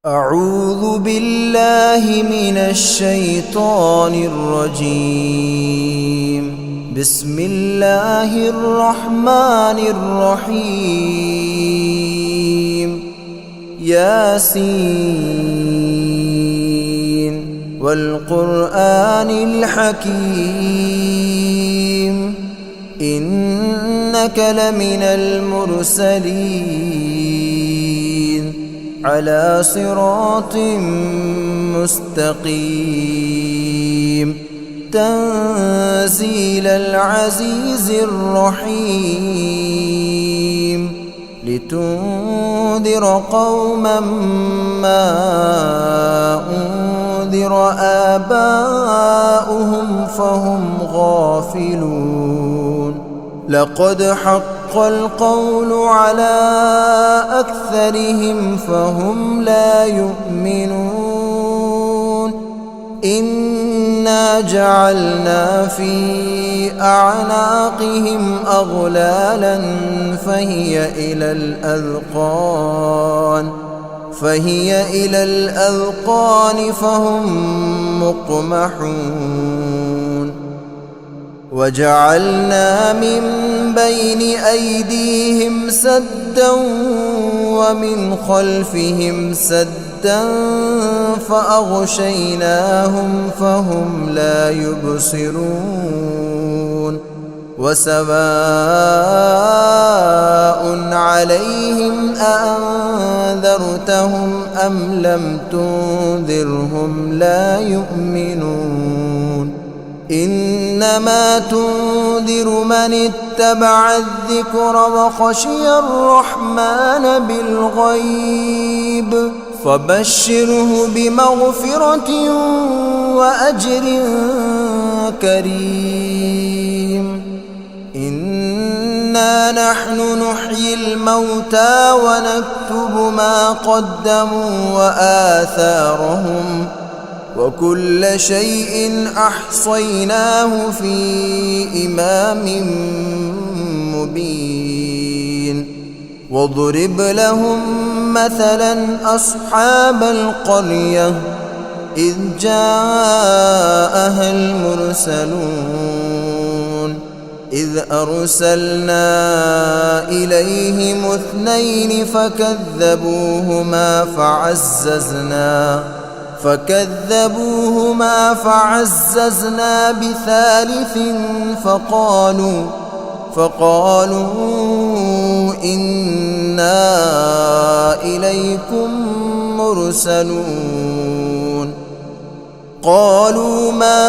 أعوذ بالله من الشيطان الرجيم. بسم الله الرحمن الرحيم. ياسين والقرآن الحكيم إنك لمن المرسلين على صراط مستقيم تنزيل العزيز الرحيم لتنذر قوما ما أنذر آباؤهم فهم غافلون. لقد حق القول على أكثرهم فهم لا يؤمنون. إنا جعلنا في أعناقهم أغلالا فهي إلى الأذقان فهم مقمحون. وجعلنا من بين أيديهم سدا ومن خلفهم سدا فأغشيناهم فهم لا يبصرون. وسواء عليهم أأنذرتهم أم لم تنذرهم لا يؤمنون. إنما تنذر من اتبع الذكر وخشي الرحمن بالغيب فبشره بمغفرة وأجر كريم. إنا نحن نحيي الموتى ونكتب ما قدموا وآثارهم وكل شيء أحصيناه في إمام مبين. واضرب لهم مثلا أصحاب القرية إذ جاءها المرسلون إذ أرسلنا إليهم 2 فكذبوهما فعززنا بثالث فقالوا إنا إليكم مرسلون. قالوا ما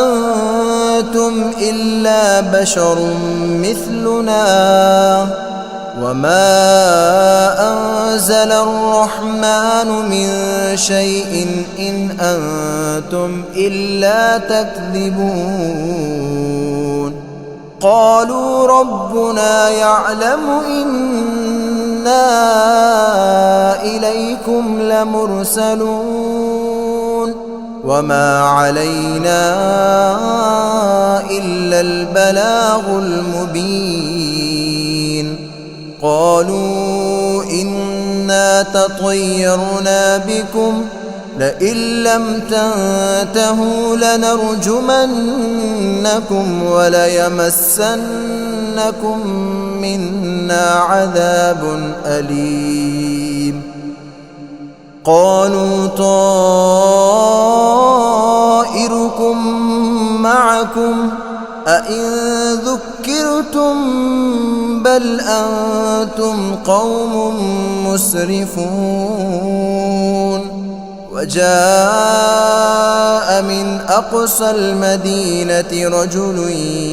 أنتم إلا بشر مثلنا وما أنزل الرحمن من شيء إن أنتم إلا تكذبون. قالوا ربنا يعلم إنا إليكم لمرسلون وما علينا إلا البلاغ المبين. قالوا إنا تطيرنا بكم لئن لم تنتهوا لنرجمنكم وليمسنكم منا عذاب أليم. قالوا طائركم معكم أئن ذكرتم بل أنتم قوم مسرفون. وجاء من أقصى المدينة رجل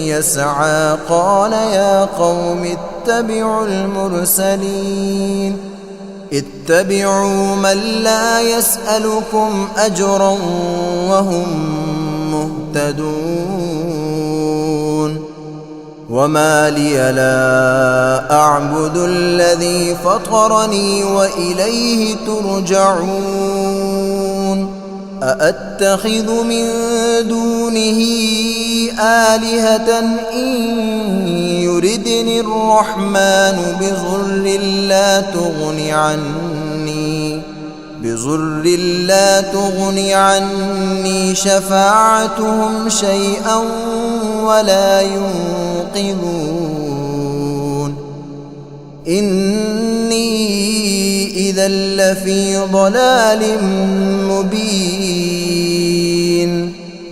يسعى قال يا قوم اتبعوا المرسلين اتبعوا من لا يسألكم أجرا وهم مهتدون. وما لي لا أعبد الذي فطرني وإليه ترجعون. أأتخذ من دونه آلهة إن يردني الرحمن بضر لا تغن عني بضر لا تغن عني شفاعتهم شيئا ولا ينقذون إني إذا لفي ضلال مبين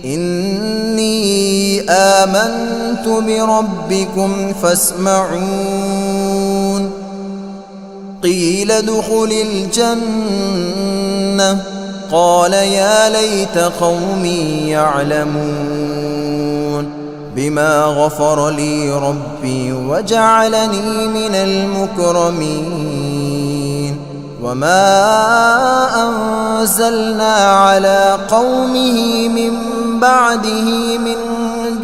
إني آمنت بربكم فاسمعون قيل ادخل الجنة قال يا ليت قومي يعلمون بما غفر لي ربي وجعلني من المكرمين وما أنزلنا على قومه من بعده من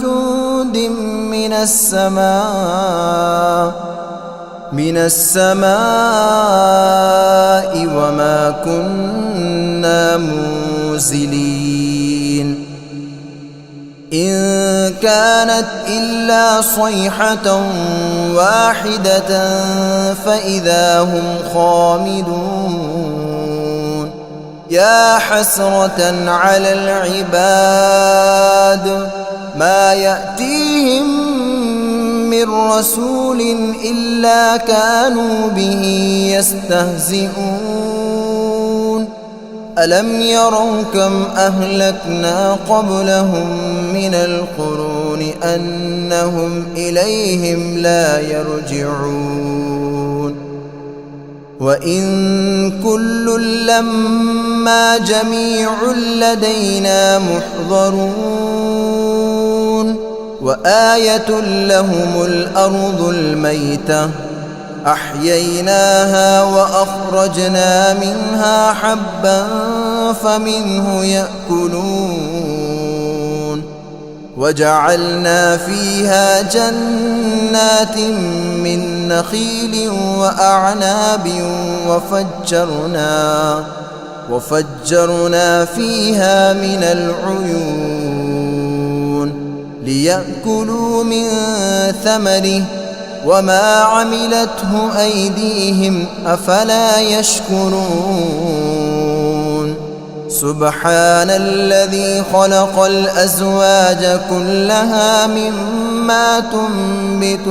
جند من السماء وما كنا منزلين إن كانت إلا صيحة واحدة فإذا هم خامدون يا حسرة على العباد ما يأتيهم من رسول إلا كانوا به يستهزئون ألم يروا كم أهلكنا قبلهم من القرون أنهم إليهم لا يرجعون وإن كل لما جميع لدينا محضرون وآية لهم الأرض الميتة أحييناها وأخرجنا منها حبا فمنه يأكلون وجعلنا فيها جنات من نخيل وأعناب وفجرنا فيها من العيون ليأكلوا من ثمره وما عملته أيديهم أفلا يشكرون سبحان الذي خلق الأزواج كلها مما تنبت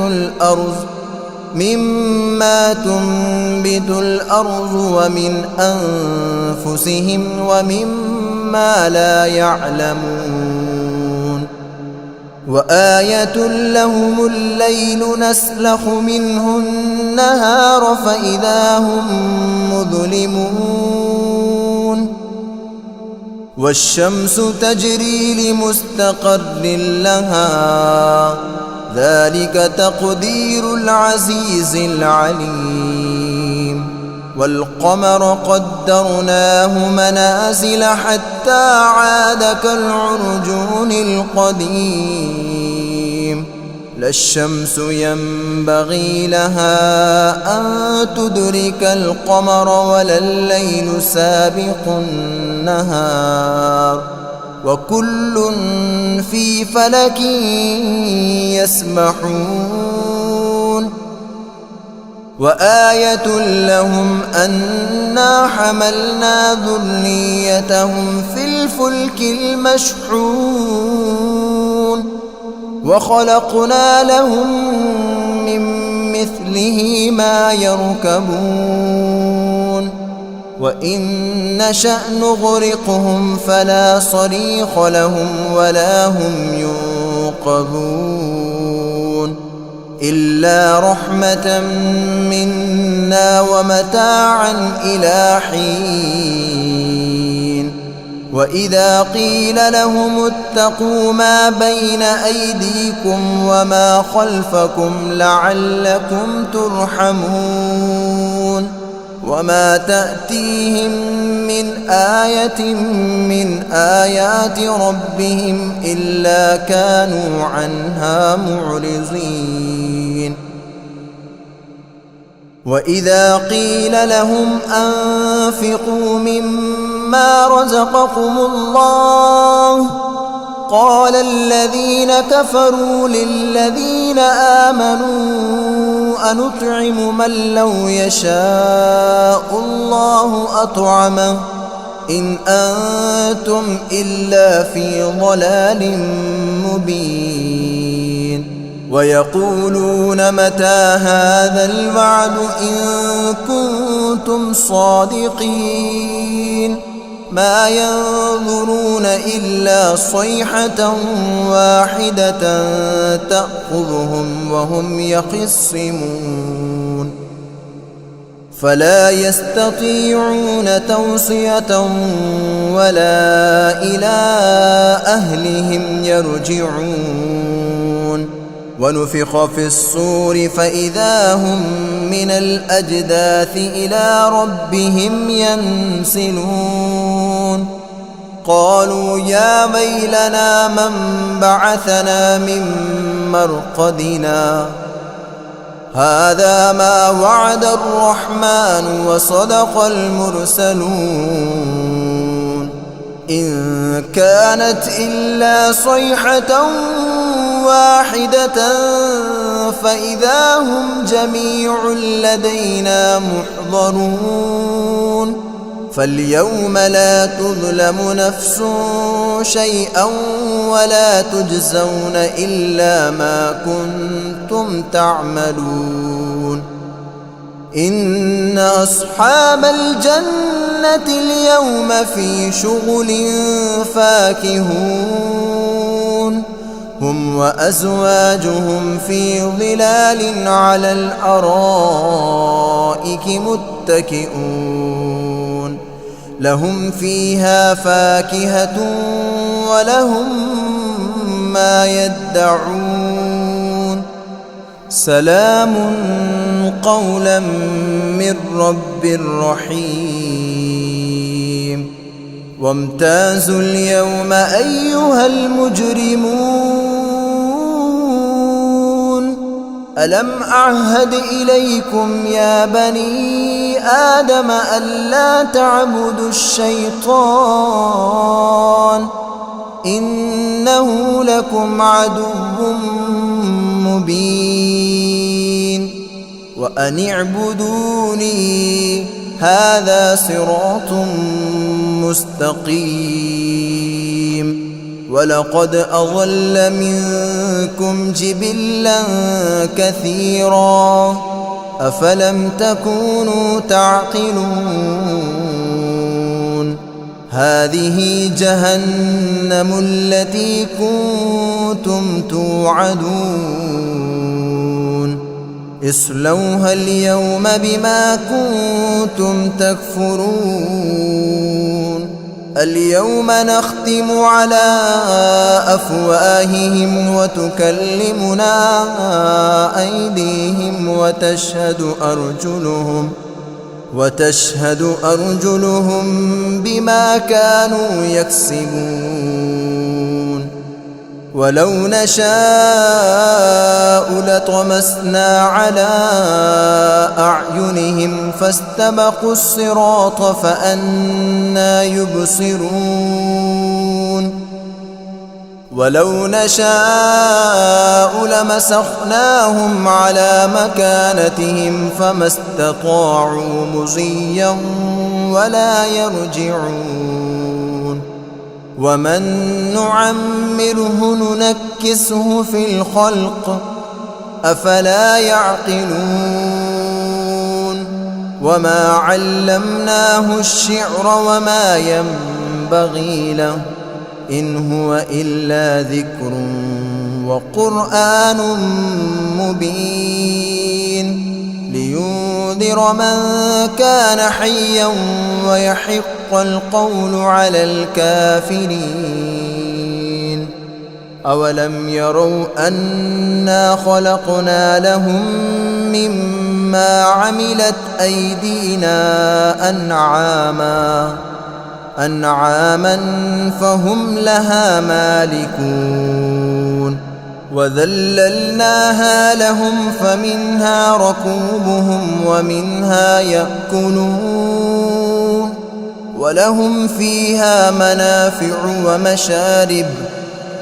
الأرض ومن أنفسهم ومما لا يعلمون وآية لهم الليل نسلخ منه النهار فإذا هم مظلمون والشمس تجري لمستقر لها ذلك تقدير العزيز العليم والقمر قدرناه منازل حتى عاد كالعرجون القديم لا الشمس ينبغي لها أن تدرك القمر ولا الليل سابق النهار وكل في فلك يسبحون وآية لهم أنا حملنا ذريتهم في الفلك المشحون وخلقنا لهم من مثله ما يركبون وإن نشأ نغرقهم فلا صريخ لهم ولا هم ينقذون إلا رحمة منا ومتاعا إلى حين وإذا قيل لهم اتقوا ما بين أيديكم وما خلفكم لعلكم ترحمون وما تأتيهم من آية من آيات ربهم إلا كانوا عنها معرضين وإذا قيل لهم أنفقوا مما رزقكم الله قال الذين كفروا للذين آمنوا أنطعم من لو يشاء الله أطعمه إن أنتم إلا في ضلال مبين ويقولون متى هذا الوعد إن كنتم صادقين ما ينظرون إلا صيحة واحدة تأخذهم وهم يخصمون فلا يستطيعون توصية ولا إلى أهلهم يرجعون ونفخ في الصور فإذا هم من الأجداث إلى ربهم ينسلون قالوا يا ويلنا من بعثنا من مرقدنا هذا ما وعد الرحمن وصدق المرسلون إن كانت إلا صيحة واحدة فإذا هم جميع لدينا محضرون فاليوم لا تظلم نفس شيئا ولا تجزون إلا ما كنتم تعملون إن أصحاب الجنة اليوم في شغل فاكهون هم وأزواجهم في ظلال على الأرائك متكئون لهم فيها فاكهة ولهم ما يدعون سلام قولا من رب رحيم وامتازوا اليوم أيها المجرمون ألم أعهد إليكم يا بني آدم ألا تعبدوا الشيطان إنه لكم عدو مبين وأن اعبدوني هذا صراط مستقيم ولقد أضل منكم جبلا كثيرا أفلم تكونوا تعقلون هذه جهنم التي كنتم توعدون اصلوها اليوم بما كنتم تكفرون اليوم نختم على أفواههم وتكلمنا أيديهم وتشهد أرجلهم بما كانوا يكسبون ولو نشاء لطمسنا على أعينهم فاستبقوا الصراط فأنى يبصرون ولو نشاء لمسخناهم على مكانتهم فما استطاعوا مضيا ولا يرجعون ومن نعمره ننكسه في الخلق أفلا يعقلون وما علمناه الشعر وما ينبغي له إن هو إلا ذكر وقرآن مبين لينذر من كان حيا ويحق القول على الكافرين أولم يروا أنا خلقنا لهم مما عملت أيدينا أنعاما فهم لها مالكون وذللناها لهم فمنها ركوبهم ومنها يأكلون ولهم فيها منافع ومشارب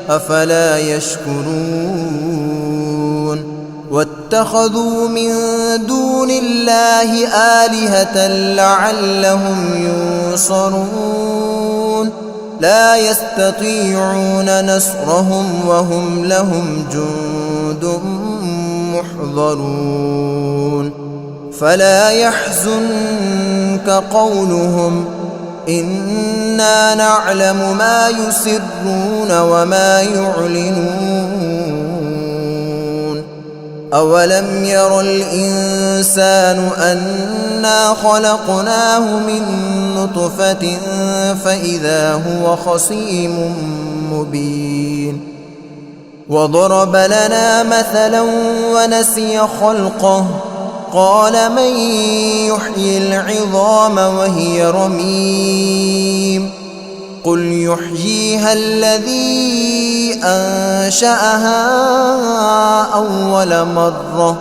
أفلا يشكرون واتخذوا من دون الله آلهة لعلهم ينصرون لا يستطيعون نصرهم وهم لهم جند محضرون فلا يحزنك قولهم إنا نعلم ما يسرون وما يعلنون أولم ير الإنسان أنا خلقناه من نطفة فإذا هو خصيم مبين وضرب لنا مثلا ونسي خلقه قال من يحيي العظام وهي رميم قل يحييها الذي أنشأها أول مرة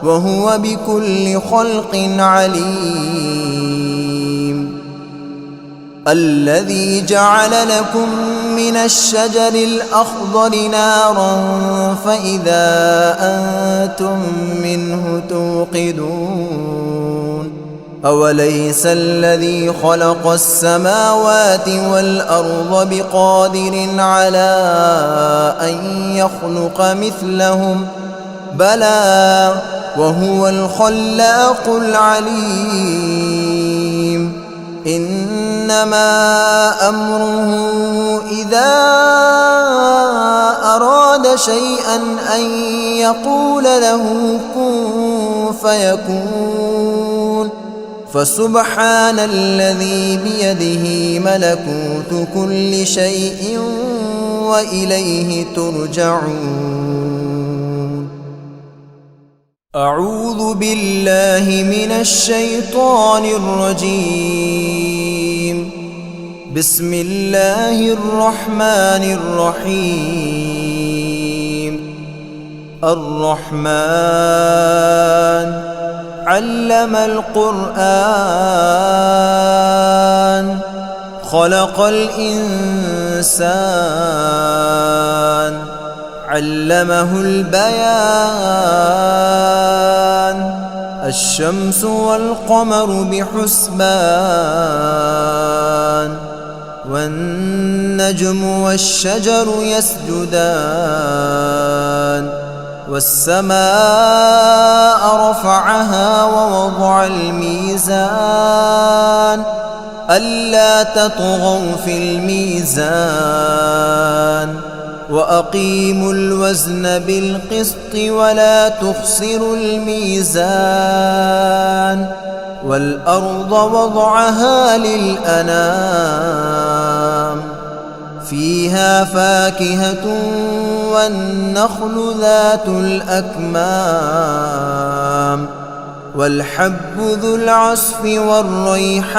وهو بكل خلق عليم الذي جعل لكم من الشجر الأخضر نارا فإذا أنتم منه توقدون أوليس الذي خلق السماوات والأرض بقادر على أن يخلق مثلهم بلى وهو الخلاق العليم إنما أمره إذا أراد شيئا أن يقول له كن فيكون فسبحان الذي بيده ملكوت كل شيء وإليه ترجعون أعوذ بالله من الشيطان الرجيم بسم الله الرحمن الرحيم الرحمن علم القرآن خلق الإنسان علمه البيان الشمس والقمر بحسبان والنجم والشجر يسجدان والسماء رفعها ووضع الميزان ألا تطغوا في الميزان وأقيموا الوزن بالقسط ولا تخسروا الميزان والأرض وضعها للأنام فيها فاكهة والنخل ذات الأكمام والحب ذو العصف والريحان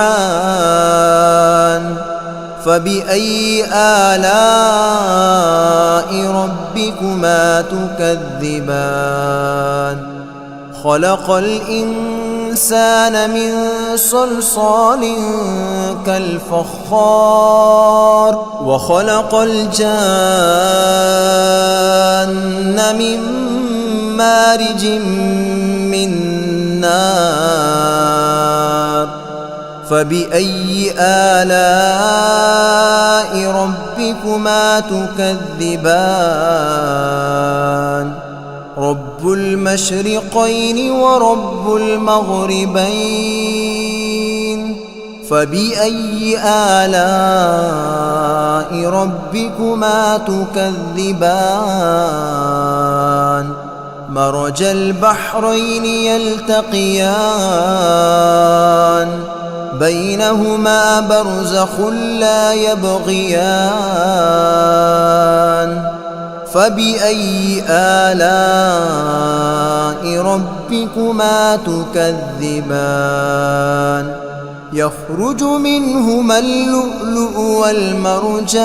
فبأي آلاء ربكما تكذبان خلق الإنسان من صلصال كالفخار وخلق الجان من مارج من نار فبأي آلاء ربكما تكذبان رب المشرقين ورب المغربين فبأي آلاء ربكما تكذبان مرج البحرين يلتقيان بينهما برزخ لا يبغيان فبأي آلاء ربكما تكذبان يخرج منهما اللؤلؤ والمرجان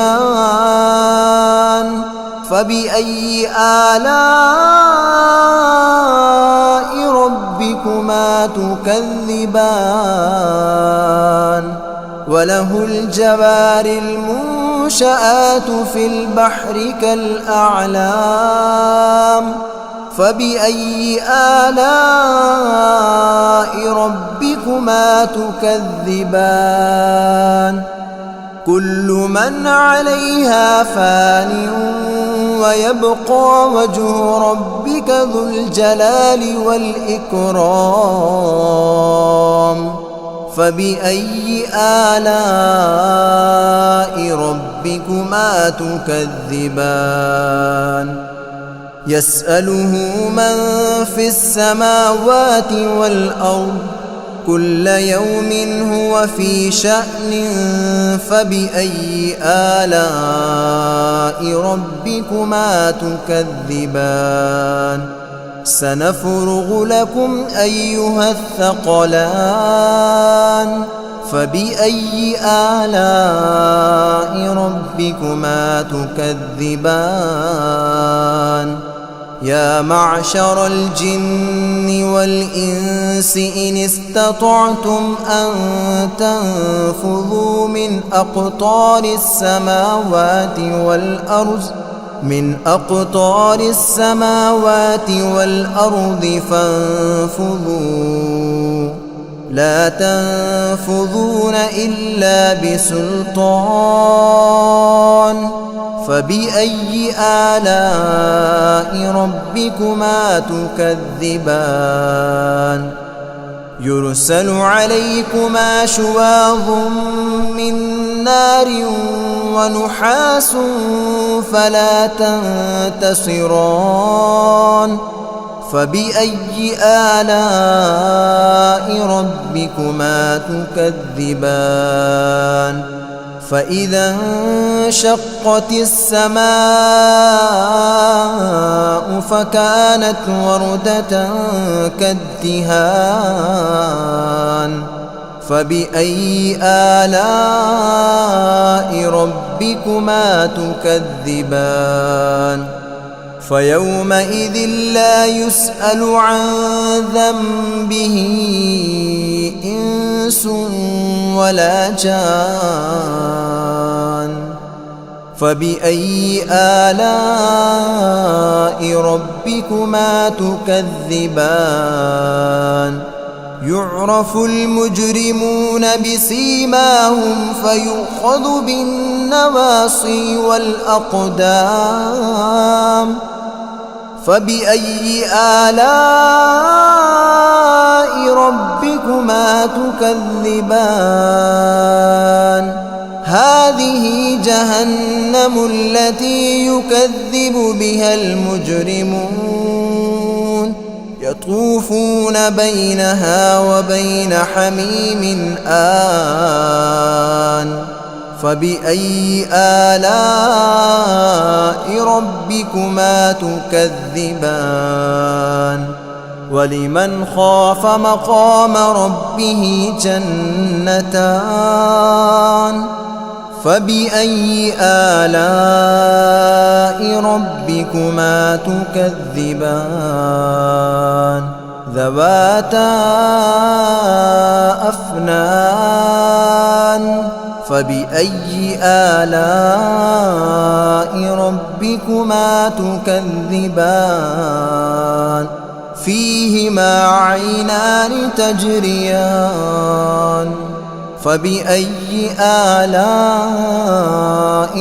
فبأي آلاء ربكما تكذبان وله الجوار المنشآت المنشآت في البحر كالأعلام فبأي آلاء ربكما تكذبان كل من عليها فان ويبقى وجه ربك ذو الجلال والإكرام فبأي آلاء ربكما تكذبان يسأله من في السماوات والأرض كل يوم هو في شأن فبأي آلاء ربكما تكذبان سنفرغ لكم أيها الثقلان فبأي آلاء ربكما تكذبان يا معشر الجن والإنس إن استطعتم أن تنفذوا من أقطار السماوات والأرض فانفذوا لا تنفذون إلا بسلطان فبأي آلاء ربكما تكذبان يرسل عليكما شواظ من نار ونحاس فلا تنتصران فبأي آلاء ربكما تكذبان فإذا انشقت السماء فكانت وردة كالدهان فبأي آلاء ربكما تكذبان فيومئذ لا يسأل عن ذنبه إنس ولا جان فبأي آلاء ربكما تكذبان يعرف المجرمون بسيماهم فيؤخذ بالنواصي والأقدام فبأي آلاء ربكما تكذبان هذه جهنم التي يكذب بها المجرمون يطوفون بينها وبين حميم آن فبأي آلاء ربكما تكذبان ولمن خاف مقام ربه جنتان فبأي آلاء ربكما تكذبان ذواتا أفنان فبأي آلاء ربكما تكذبان فيهما عينان تجريان فبأي آلاء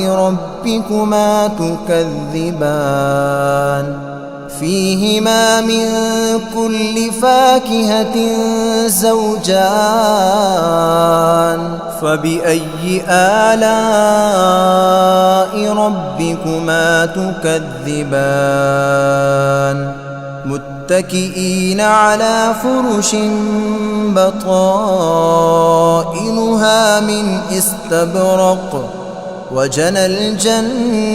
ربكما تكذبان فيهما من كل فاكهة زوجان فبأي آلاء ربكما تكذبان متكئين على فرش بطائنها من استبرق وجنى الجنتين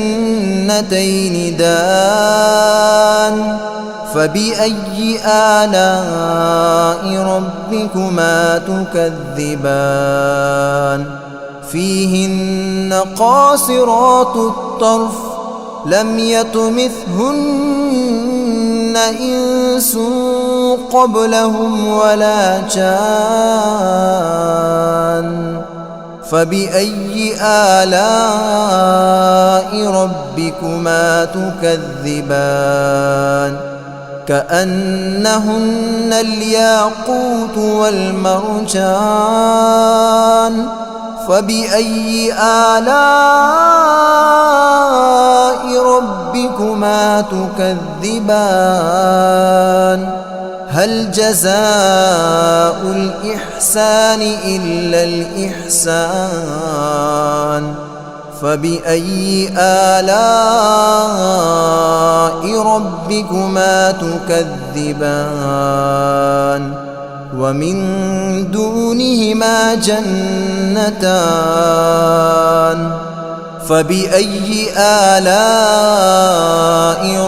دان فبأي آلاء ربكما تكذبان فيهن قاصرات الطرف لم يطمثهن إنس قبلهم ولا جان فبأي آلاء ربكما تكذبان كأنهن الياقوت والمرجان فبأي آلاء ربكما تكذبان هل جزاء الإحسان إلا الإحسان فبأي آلاء ربكما تكذبان ومن دونهما جنتان فبأي آلاء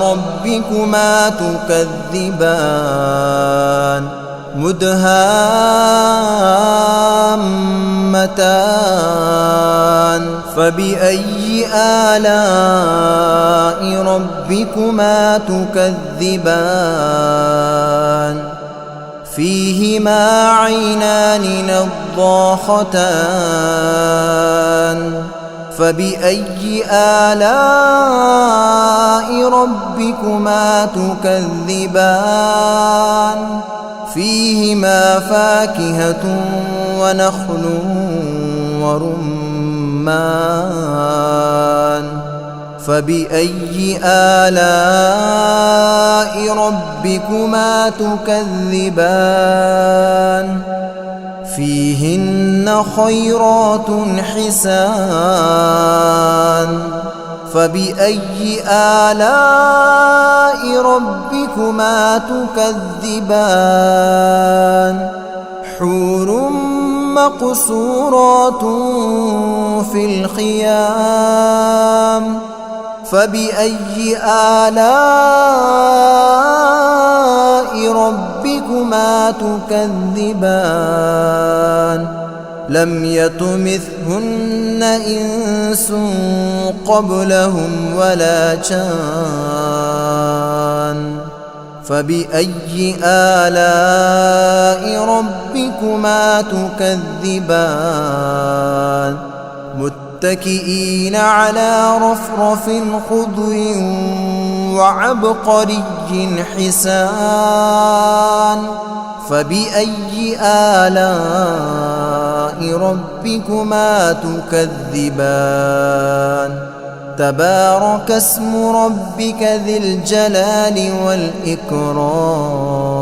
ربكما تكذبان مدهامتان فبأي آلاء ربكما تكذبان فيهما عينان نضاختان فبأي آلاء ربكما تكذبان فيهما فاكهة ونخل ورمان فبأي آلاء ربكما تكذبان فيهن خيرات حسان فبأي آلاء ربكما تكذبان حور مقصورات في الخيام فبأي آلاء ربكما تكذبان لم يطمثهن إنس قبلهم ولا جان فبأي آلاء ربكما تكذبان متكئين على رفرف خضر وعبقري حسان فبأي آلاء ربكما تكذبان تبارك اسم ربك ذي الجلال والإكرام